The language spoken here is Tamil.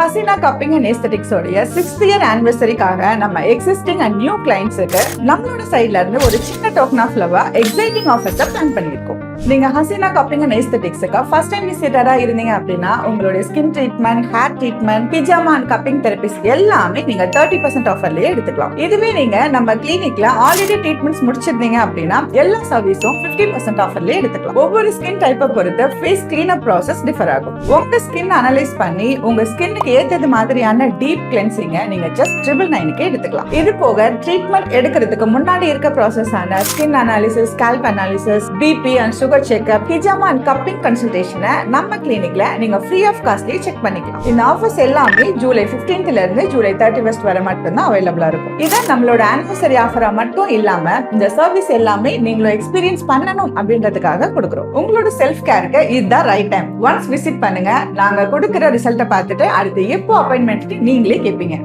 ஹசீனா கப்பிங் அண்ட் ஏஸ்தெட்டிக்ஸ் உடைய 6th இயர் ஆனிவர்சரிக்காக நம்ம எக்ஸிஸ்டிங் அண்ட் நியூ கிளைண்ட்ஸுக்கு நம்மளோட சைட்ல இருந்து ஒரு சின்ன டோக்கன் ஆஃப் லவ் எக்ஸைட்டிங் ஆஃபர்ஸை பிளான் பண்ணியிருக்கோம். நீங்க ஹசீனா கப்பிங் அண்ட் ஏஸ்தெட்டிக்ஸ்க்கு ஃபர்ஸ்ட் டைம் விசிட்டரா இருந்தீங்க அப்படின்னா உங்களுடைய ஸ்கின் ட்ரீட்மெண்ட், ஹேர் ட்ரீட்மெண்ட், பிஜாமா அண்ட் கப்பிங் தெரபிஸ் எல்லாமே நீங்க 30% ஆஃபர்லயே எடுத்துக்கலாம். இதுவே நீங்க நம்ம கிளினிக்ல ஆல்ரெடி ட்ரீட்மெண்ட்ஸ் முடிச்சிருந்தீங்க அப்படின்னா எல்லா சர்வீஸும் 50% ஆஃபர்லயே எடுத்துக்கலாம். ஒவ்வொரு ஸ்கின் டைப்பை பொறுத்து ஃபேஸ் கிளீனப் ப்ராசஸ் டிஃபர் ஆகும். உங்க ஸ்கின் அனலைஸ் பண்ணி உங்க ஸ்கின்னுக்கு ஏற்றது மாதிரியான டீப் கிளென்சிங்க நீங்க ஜஸ்ட் 999க்கு எடுத்துக்கலாம். இது போக ட்ரீட்மெண்ட் எடுக்கிறதுக்கு முன்னாடி இருக்க ப்ராசஸ் ஆன skin analysis, scalp analysis, BP and sugar checkup, ஹிஜாமா அண்ட் கப்பிங் கன்சல்டேஷனை நம்ம கிளினிக்ல நீங்க ஃப்ரீ ஆஃப் காஸ்ட்லயே செக் பண்ணிக்கலாம். இந்த ஆஃபர்ஸ் எல்லாமே ஜூலை 15th இருந்து ஜூலை 31st வரை மட்டும்தான் அவைலபிளா இருக்கும். இதை நம்மளோட ஆனிவர்சரி ஆஃபரா மட்டும் இல்லாம இந்த சர்வீஸ் எல்லாமே நீங்களும் எக்ஸ்பீரியன்ஸ் பண்ணணும் அப்படின்றதுக்காக கொடுக்குறோம். உங்களோட செல்ஃப் கேருக்கு இதுதான் ரைட் டைம். ஒன்ஸ் விசிட் பண்ணுங்க. நாங்க கொடுக்கிற ரிசல்ட்டை பார்த்துட்டு அடுத்து எப்போ அப்பாயின்மெண்ட் நீங்களே கேட்பீங்க.